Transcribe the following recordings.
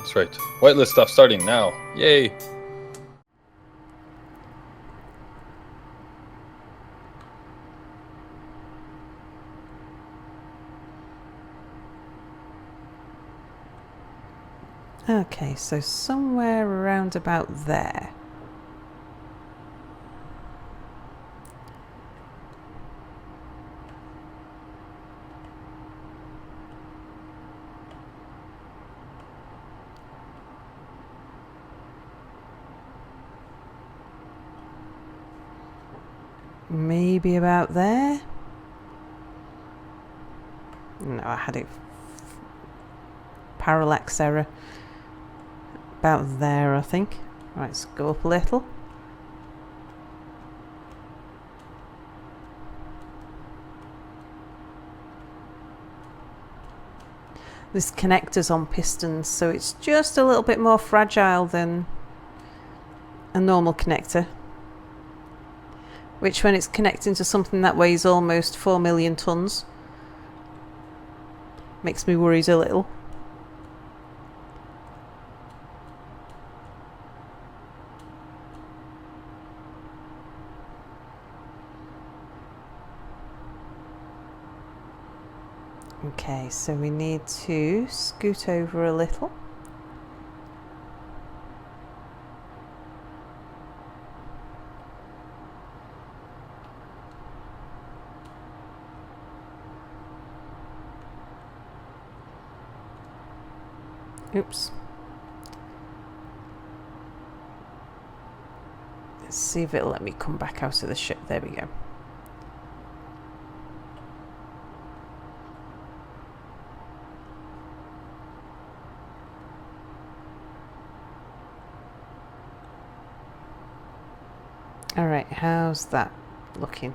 That's right. Whitelist stuff starting now. Yay! Okay, so somewhere around about there. Maybe about there? No, I had it. Parallax error. About there, I think. Right, let's go up a little. This connector's on pistons, so it's just a little bit more fragile than a normal connector. Which, when it's connecting to something that weighs almost 4 million tons, makes me worried a little. Okay, so we need to scoot over a little. Oops. Let's see if it'll let me come back out of the ship. There we go. Alright, how's that looking?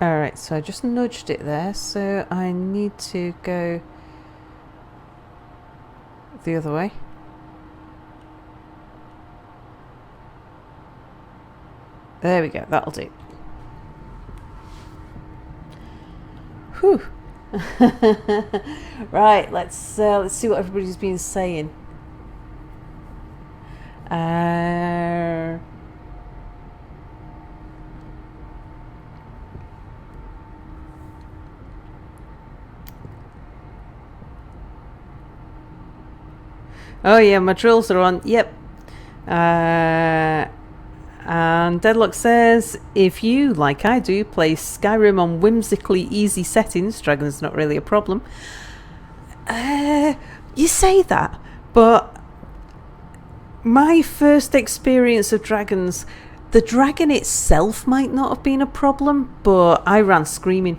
Alright, so I just nudged it there, so I need to go the other way. There we go, that'll do. Whew. Right, let's see what everybody's been saying. Oh yeah, my drills are on. Yep. And Deadlock says, if you, like I do, play Skyrim on whimsically easy settings, Dragon's not really a problem. You say that, but my first experience of dragons, the dragon itself might not have been a problem, but I ran screaming.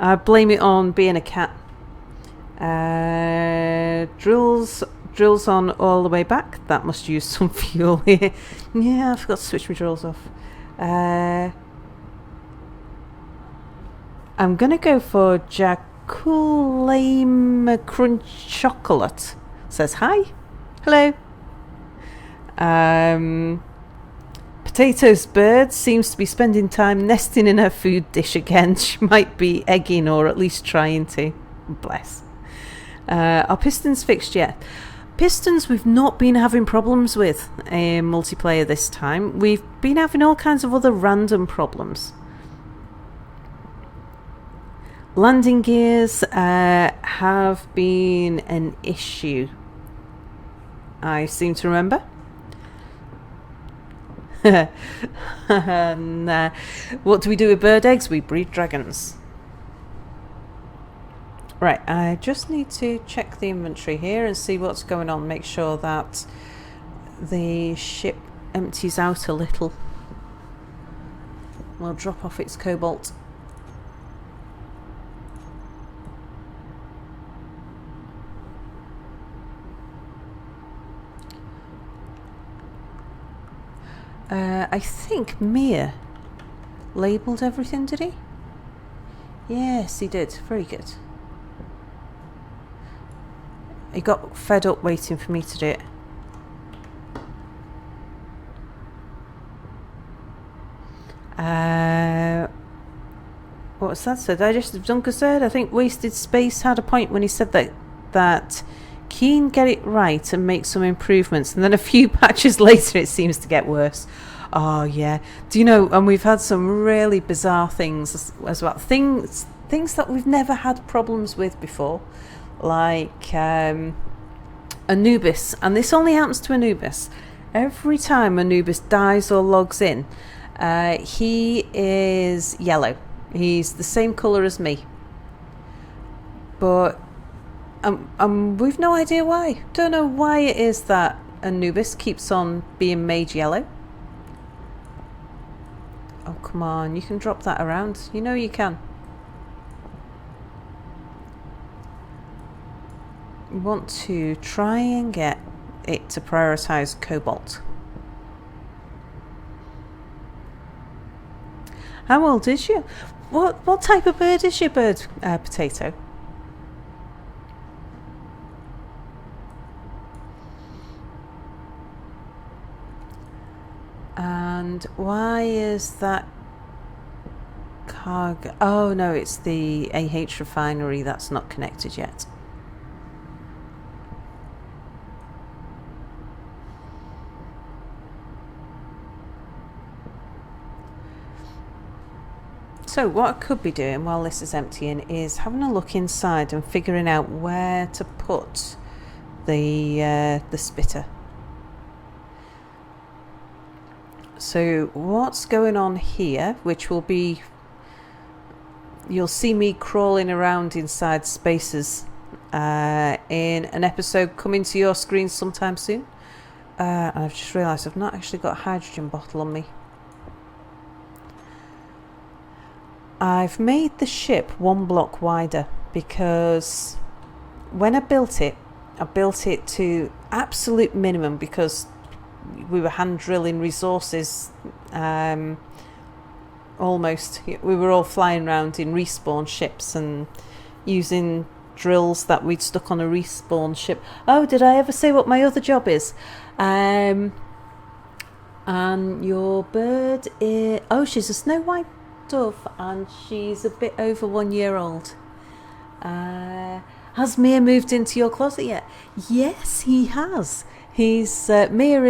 I blame it on being a cat. Drills on all the way back. That must use some fuel here. Yeah, I forgot to switch my drills off. I'm gonna go for Jaculame Crunch Chocolate. Says hi. Hello. Potatoes Bird seems to be spending time nesting in her food dish again. She might be egging or at least trying to. Bless. Are pistons fixed yet? Pistons we've not been having problems with in multiplayer this time. We've been having all kinds of other random problems. Landing gears have been an issue, I seem to remember. And what do we do with bird eggs? We breed dragons. Right, I just need to check the inventory here and see what's going on. Make sure that the ship empties out a little. We'll drop off its cobalt. I think Mia labelled everything, did he? Yes, he did. Very good. He got fed up waiting for me to do it. What was that? So Digestive Dunker said, I think Wasted Space had a point when he said that Keen get it right and make some improvements, and then a few patches later it seems to get worse. Oh yeah. Do you know, and we've had some really bizarre things as well. Things that we've never had problems with before. Like Anubiz. And this only happens to Anubiz. Every time Anubiz dies or logs in, he is yellow. He's the same colour as me. But we've no idea why. Don't know why it is that Anubiz keeps on being made yellow. Oh, come on. You can drop that around. You know you can. You want to try and get it to prioritise cobalt. How old is you? What type of bird is your bird, Potato? And why is that cargo? Oh no, it's the AH refinery that's not connected yet. So what I could be doing while this is emptying is having a look inside and figuring out where to put the spitter. So what's going on here, which will be, you'll see me crawling around inside spaces in an episode coming to your screen sometime soon. And I've just realised I've not actually got a hydrogen bottle on me. I've made the ship one block wider because when I built it to absolute minimum because we were hand drilling resources almost. We were all flying around in respawn ships and using drills that we'd stuck on a respawn ship. Oh, did I ever say what my other job is? And your bird is... Oh, she's a snow white dove and she's a bit over 1 year old. Has Mia moved into your closet yet? Yes, he has. Mia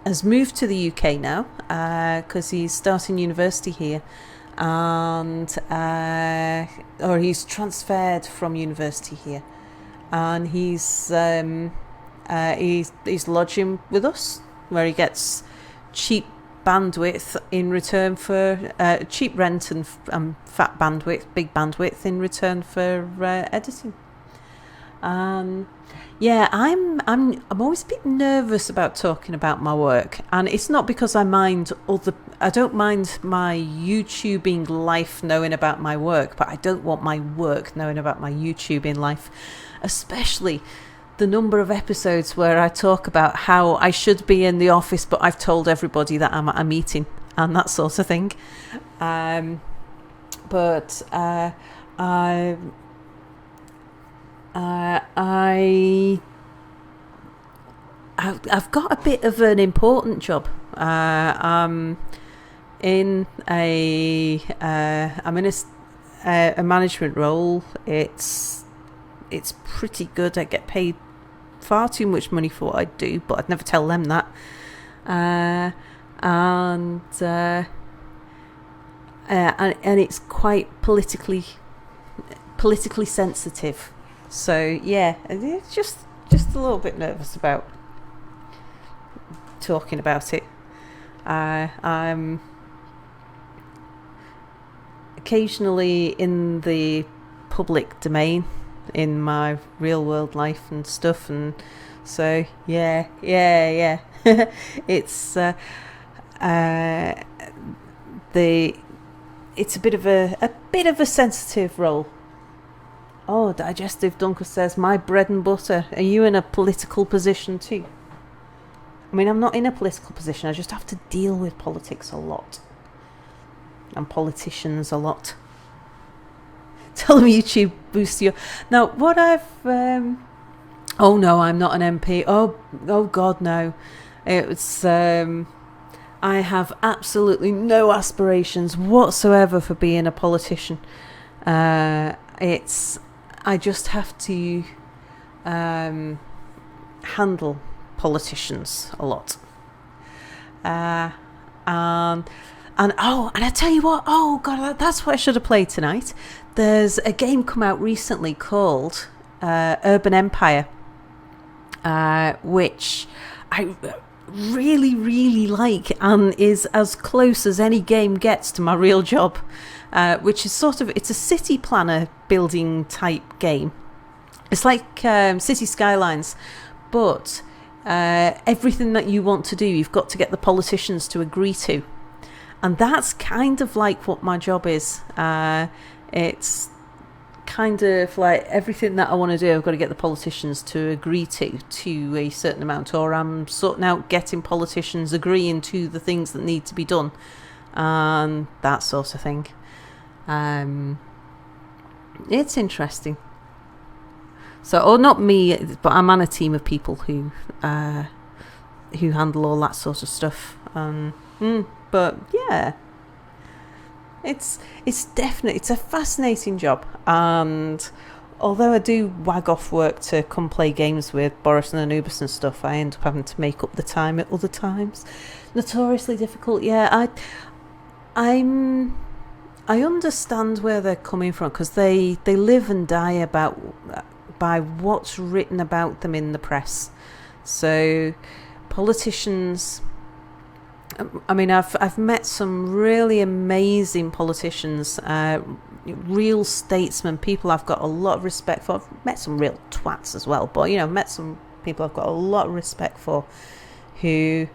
has moved to the UK now because he's starting university here, and or he's transferred from university here, and he's lodging with us where he gets cheap bandwidth in return for cheap rent and fat bandwidth, big bandwidth in return for editing. Yeah, I'm always a bit nervous about talking about my work, and it's not because I don't mind my YouTubing life knowing about my work, but I don't want my work knowing about my YouTubing life, especially the number of episodes where I talk about how I should be in the office, but I've told everybody that I'm at a meeting and that sort of thing. I've got a bit of an important job. I'm in a management role. It's pretty good. I get paid far too much money for what I do, but I'd never tell them that. And it's quite politically sensitive. So yeah, it's just a little bit nervous about talking about it. I'm occasionally in the public domain in my real world life and stuff, and so yeah it's it's a bit of a sensitive role. Oh, Digestive Dunker says, my bread and butter. Are you in a political position too? I mean, I'm not in a political position. I just have to deal with politics a lot. And politicians a lot. Tell them YouTube boost your... Now, what I've... oh, no, I'm not an MP. Oh, God, no. It's... I have absolutely no aspirations whatsoever for being a politician. I just have to handle politicians a lot. And I tell you what, oh God, that's what I should have played tonight. There's a game come out recently called Urban Empire, which I really, really like, and is as close as any game gets to my real job, which is it's a city planner building type game. It's like City Skylines, but everything that you want to do, you've got to get the politicians to agree to. And that's kind of like what my job is. It's kind of like everything that I want to do, I've got to get the politicians to agree to a certain amount, or I'm sorting out getting politicians agreeing to the things that need to be done, and that sort of thing. It's interesting. So, or not me, but I'm on a team of people who handle all that sort of stuff. But yeah, it's a fascinating job, and although I do wag off work to come play games with Boris and Anubiz and stuff, I end up having to make up the time at other times. Notoriously difficult. Yeah, I understand where they're coming from, because they live and die by what's written about them in the press. So politicians, I mean, I've met some really amazing politicians, real statesmen, people I've got a lot of respect for. I've met some real twats as well, but met some people I've got a lot of respect for, who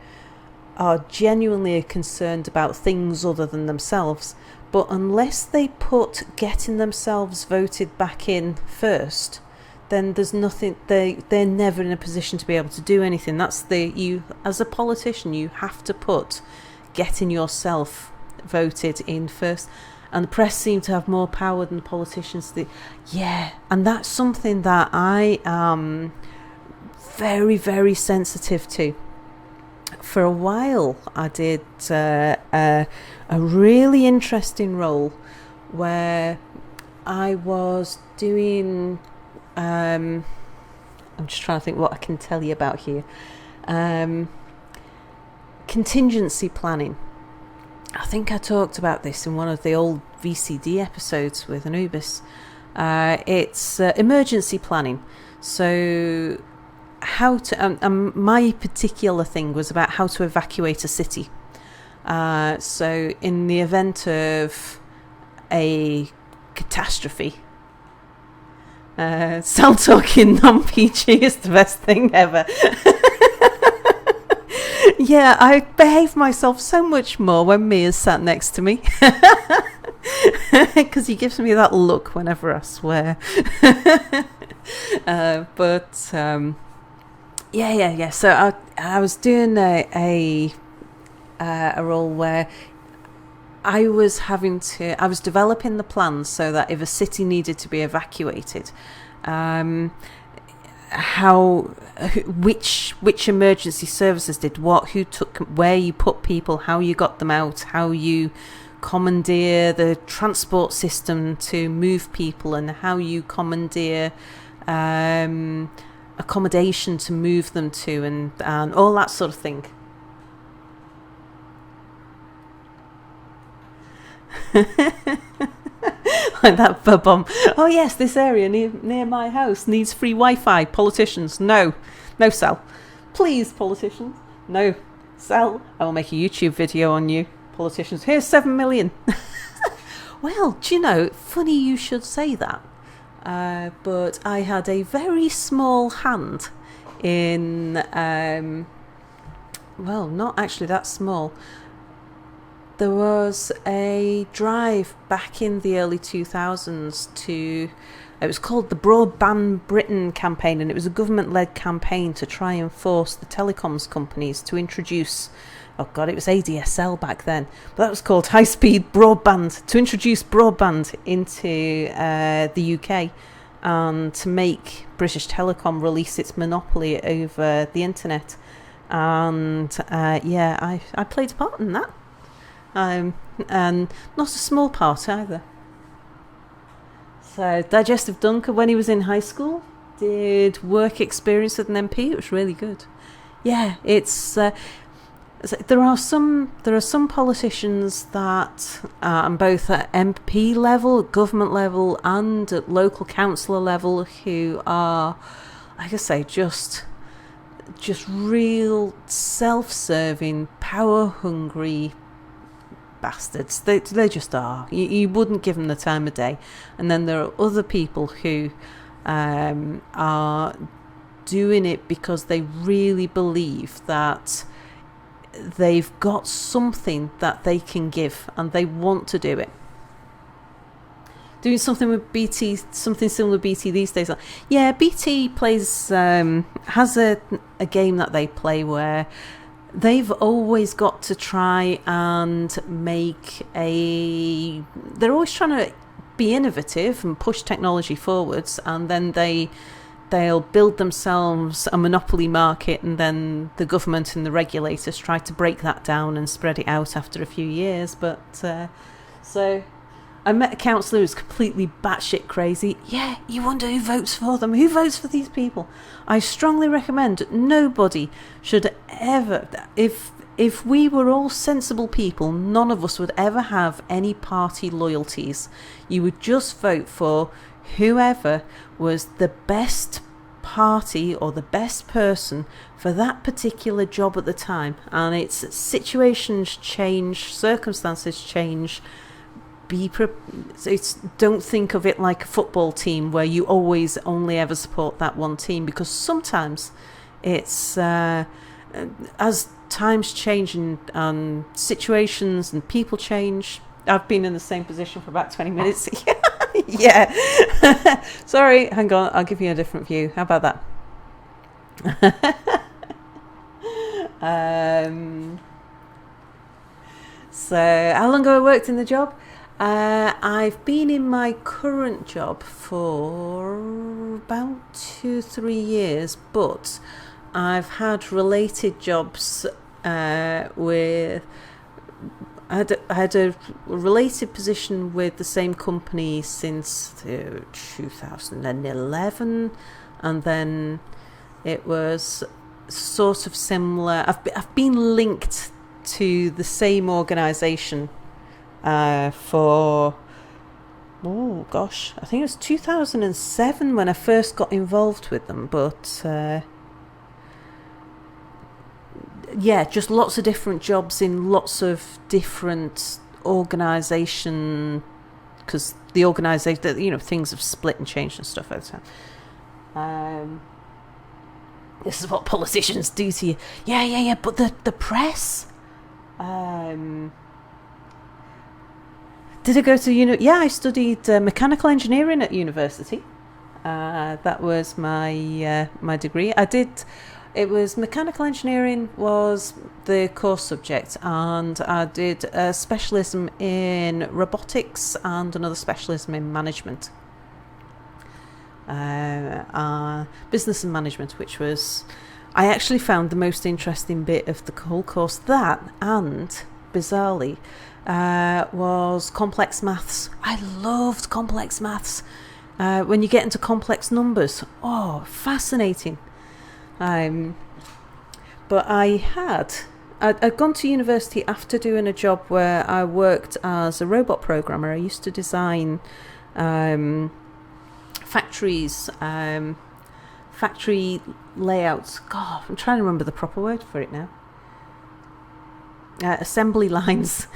are genuinely concerned about things other than themselves. But unless they put getting themselves voted back in first, then there's nothing. They're never in a position to be able to do anything. You as a politician, you have to put getting yourself voted in first. And the press seem to have more power than the politicians. And that's something that I am very, very sensitive to. For a while, I did a really interesting role where I was doing... I'm just trying to think what I can tell you about here. Contingency planning. I think I talked about this in one of the old VCD episodes with Anubiz. It's emergency planning. So how to... my particular thing was about how to evacuate a city. So in the event of a catastrophe... Cell talking non-PG is the best thing ever. Yeah, I behave myself so much more when Mia's sat next to me, because he gives me that look whenever I swear. Yeah. So I was doing a role where I was developing the plans so that if a city needed to be evacuated, which emergency services did what, who took, where you put people, how you got them out, how you commandeer the transport system to move people, and how you commandeer accommodation to move them to, and all that sort of thing. Like that bomb. Oh yes, this area near my house needs free Wi-Fi. Politicians, no Cell. Please, politicians, no Cell. I will make a YouTube video on you, politicians. Here's 7 million. Well, do you know? Funny you should say that. But I had a very small hand in. Well, not actually that small. There was a drive back in the early 2000s it was called the Broadband Britain campaign, and it was a government-led campaign to try and force the telecoms companies to introduce oh god, it was ADSL back then, but that was called high-speed broadband, to introduce broadband into the UK and to make British Telecom release its monopoly over the internet. And I played a part in that, and not a small part either. So Digestive Dunker, when he was in high school, did work experience with an MP. It was really good. Yeah, it's there are some politicians that both at MP level, government level, and at local councillor level who are, like I say, just real self-serving, power-hungry bastards. They just are. You wouldn't give them the time of day. And then there are other people who are doing it because they really believe that they've got something that they can give and they want to do it. Doing something with BT, something similar to BT these days. Yeah, BT plays has a game that they play where they've always got to try and they're always trying to be innovative and push technology forwards, and then they'll build themselves a monopoly market, and then the government and the regulators try to break that down and spread it out after a few years. But so I met a councillor who's completely batshit crazy. Yeah, you wonder who votes for them. Who votes for these people? I strongly recommend nobody should ever, if we were all sensible people, none of us would ever have any party loyalties. You would just vote for whoever was the best party or the best person for that particular job at the time. And it's situations change, circumstances change. Don't think of it like a football team where you always only ever support that one team, because sometimes it's as times change and situations and people change. I've been in the same position for about 20 minutes. Yeah. Sorry, hang on, I'll give you a different view. How about that? So how long have I worked in the job? I've been in my current job for about 2-3 years, but I've had related jobs with... I had a related position with the same company since 2011, and then it was sort of similar. I've been linked to the same organisation for, oh gosh, I think it was 2007 when I first got involved with them, but yeah, just lots of different jobs in lots of different organisation, because the organisation, you know, things have split and changed and stuff over time. This is what politicians do to you. Yeah, but the press. Did I go to Yeah, I studied mechanical engineering at university. That was my my degree. It was mechanical engineering was the core subject, and I did a specialism in robotics and another specialism in management, business and management, which was, I actually found the most interesting bit of the whole course. That, and bizarrely, was complex maths. I loved complex maths. When you get into complex numbers, oh, fascinating. But I'd gone to university after doing a job where I worked as a robot programmer. I used to design factories, factory layouts. God, I'm trying to remember the proper word for it now. Assembly lines.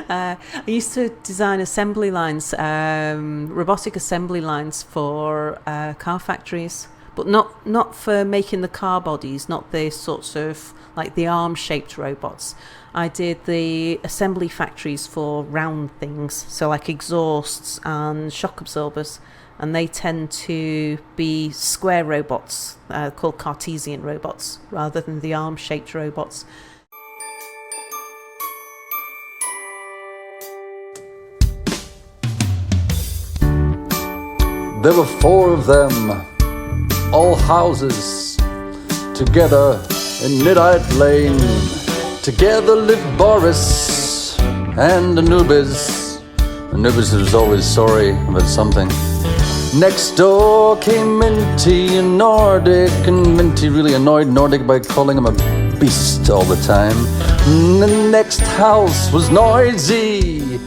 I used to design assembly lines, robotic assembly lines for car factories. but not for making the car bodies, not the sorts of like the arm-shaped robots. I did the assembly factories for round things, so like exhausts and shock absorbers, and they tend to be square robots, called Cartesian robots, rather than the arm-shaped robots. There were 4 of them, all houses, together in Nidd Lane. Together lived Boris and Anubiz. Anubiz was always sorry about something. Next door came Minty and Nordic, and Minty really annoyed Nordic by calling him a beast all the time. And the next house was noisy,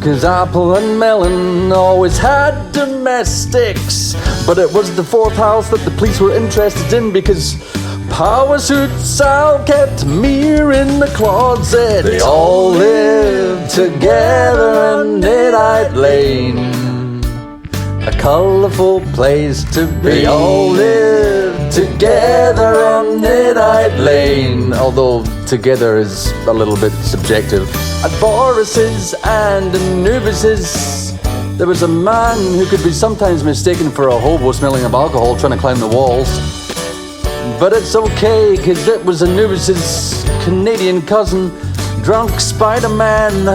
'cause Apple and Melon always had domestics. But it was the 4th house that the police were interested in, because Power Suit Sal kept Mir in the closet. They all lived together in Nidd Lane, a colourful place to be. They all lived together in Nidd Lane, although together is a little bit subjective. At Boris's and Anubiz's, there was a man who could be sometimes mistaken for a hobo smelling of alcohol trying to climb the walls. But it's okay, 'cause it was Anubiz's Canadian cousin, drunk Spider-Man,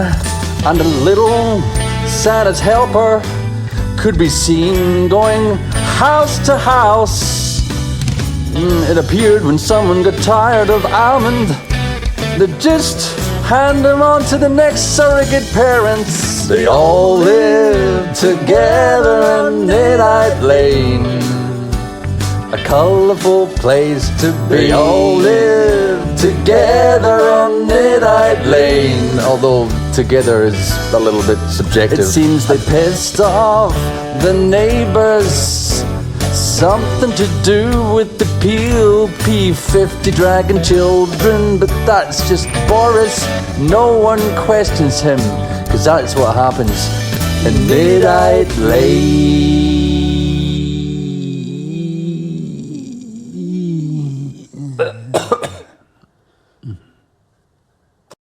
and a little Santa's helper could be seen going house to house. It appeared when someone got tired of almond, they'd just hand them on to the next surrogate parents. They all lived together in Nidd Lane, a colourful place to be. They all lived together in Nidd Lane, although together is a little bit subjective. It seems they pissed off the neighbours, something to do with the Peel P50 dragon children, but that's just Boris. No one questions him, 'cause that's what happens in Nidd Lane.